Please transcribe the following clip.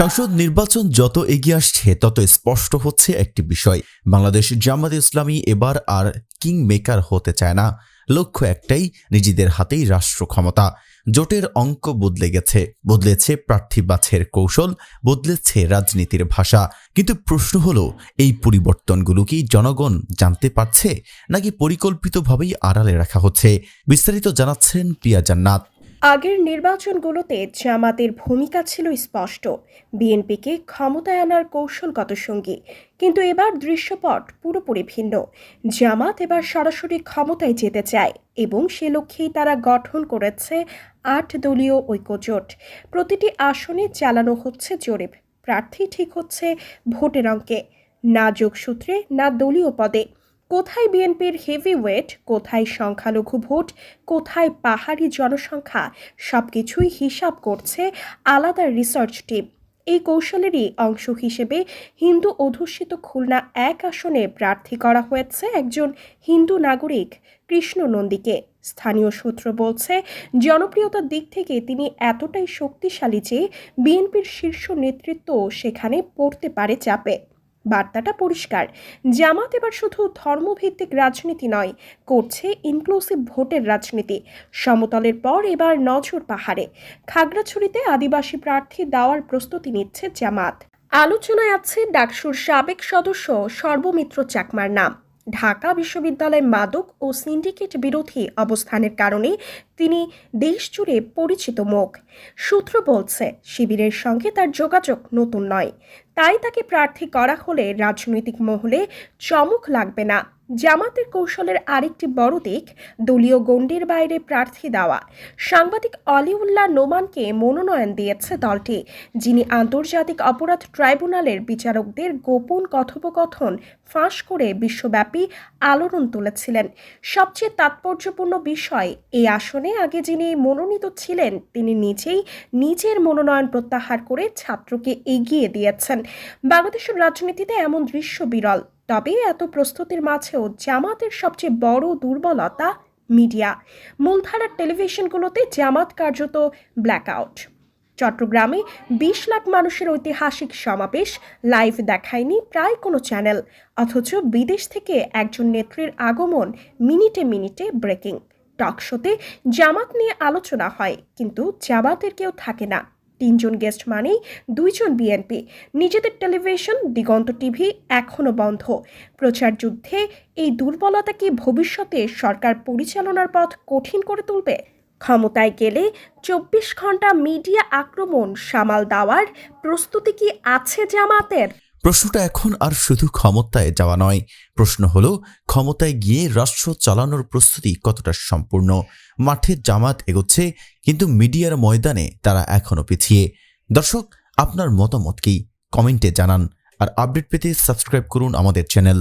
সংসদ নির্বাচন যত এগিয়ে আসছে তত স্পষ্ট হচ্ছে একটি বিষয়, বাংলাদেশ জামায়াতে ইসলামী এবার আর কিং মেকার হতে চায় না। লক্ষ্য একটাই, নিজেদের হাতেই রাষ্ট্র ক্ষমতা। জোটের অঙ্ক বদলেছে প্রার্থী বাছের কৌশল, বদলেছে রাজনীতির ভাষা। কিন্তু প্রশ্ন হলো, এই পরিবর্তনগুলো কি জনগণ জানতে পারছে, নাকি পরিকল্পিতভাবেই আড়ালে রাখা হচ্ছে? বিস্তারিত জানাচ্ছেন প্রিয়া জান্নাত। আগের নির্বাচনগুলোতে জামাতের ভূমিকা ছিল স্পষ্ট, বিএনপিকে ক্ষমতায় আনার কৌশলগত সঙ্গী। কিন্তু এবার দৃশ্যপট পুরোপুরি ভিন্ন। জামাত এবার সরাসরি ক্ষমতায় যেতে চায় এবং সে লক্ষ্যেই তারা গঠন করেছে ৮ দলীয় ঐক্যজোট। প্রতিটি আসনে চালানো হচ্ছে জরিপ, প্রার্থী ঠিক হচ্ছে ভোটের অঙ্কে, না যোগসূত্রে না দলীয় পদে। কোথায় বিএনপির হেভিওয়েট, কোথায় সংখ্যালঘু ভোট, কোথায় পাহাড়ি জনসংখ্যা, সবকিছুই হিসাব করছে আলাদা রিসার্চ টিম। এই কৌশলেরই অংশ হিসেবে হিন্দু অধ্যুষিত খুলনা ১ আসনে প্রার্থী করা হয়েছে একজন হিন্দু নাগরিক কৃষ্ণ নন্দীকে। স্থানীয় সূত্র বলছে, জনপ্রিয়তার দিক থেকে তিনি এতটাই শক্তিশালী যে বিএনপির শীর্ষ নেতৃত্ব সেখানে পড়তে পারে চাপে। বার্তাটা পরিষ্কার, জামাত এবার শুধু ধর্মভিত্তিক রাজনীতি নয়, করছে ইনক্লুসিভ ভোটের রাজনীতি। সমতলের পর এবার নজর পাহাড়ে। খাগড়াছড়িতে আদিবাসী প্রার্থী দেওয়ার প্রস্তুতি নিচ্ছে জামাত। আলোচনায় আছে ডাকসুর সাবেক সদস্য সর্বমিত্র চাকমার নাম। ঢাকা বিশ্ববিদ্যালয় মাদক ও সিন্ডিকেট বিরোধী অবস্থানের কারণে তিনি দেশজুড়ে পরিচিত মুখ। সূত্র বলছে, শিবিরের সঙ্গে তার যোগাযোগ নতুন নয়, তাই তাকে প্রার্থী করা হলে রাজনৈতিক মহলে চমক লাগবে না। জামাতের কৌশলের আরেকটি বড় দিক, দলীয় গণ্ডির বাইরে প্রার্থী দেওয়া। সাংবাদিক অলিউল্লাহ নোমানকে মনোনয়ন দিয়েছে দলটি, যিনি আন্তর্জাতিক অপরাধ ট্রাইব্যুনালের বিচারকদের গোপন কথোপকথন ফাঁস করে বিশ্বব্যাপী আলোড়ন তুলেছিলেন। সবচেয়ে তাৎপর্যপূর্ণ বিষয়, এই আসনে আগে যিনি মনোনীত ছিলেন তিনি নিজের মনোনয়ন প্রত্যাহার করে ছাত্রকে এগিয়ে দিয়েছেন। বাংলাদেশের রাজনীতিতে এমন দৃশ্য বিরল। তবে এত প্রস্তুতির মাঝেও জামাতের সবচেয়ে বড় দুর্বলতা মিডিয়া। মূলধারার টেলিভিশনগুলোতে জামাত কার্যত ব্ল্যাকআউট। চট্টগ্রামে ২০ লাখ মানুষের ঐতিহাসিক সমাবেশ লাইভ দেখায়নি প্রায় কোনো চ্যানেল, অথচ বিদেশ থেকে একজন নেত্রীর আগমন মিনিটে মিনিটে ব্রেকিং। টকশোতে জামাত নিয়ে আলোচনা হয়, কিন্তু জামাতের কেউ থাকে না। ৩ জন গেস্ট মানেই ২ জন বিএনপি। নিজেদের টেলিভিশন দিগন্ত টিভি এখনও বন্ধ। প্রচার যুদ্ধে এই দুর্বলতা কি ভবিষ্যতে সরকার পরিচালনার পথ কঠিন করে তুলবে? ক্ষমতায় গেলে ২৪ ঘন্টা মিডিয়া আক্রমণ সামাল দেওয়ার প্রস্তুতি কি আছে জামাতের? প্রশ্নটা এখন আর শুধু ক্ষমতায় যাওয়া নয়, প্রশ্ন হলো ক্ষমতায় গিয়ে রাষ্ট্র চালানোর প্রস্তুতি কতটা সম্পূর্ণ। মাঠে জামাত এগোচ্ছে, কিন্তু মিডিয়ার ময়দানে তারা এখনো পিছিয়ে। দর্শক, আপনার মতামত কি? কমেন্টে জানান। আর আপডেট পেতে সাবস্ক্রাইব করুন আমাদের চ্যানেল।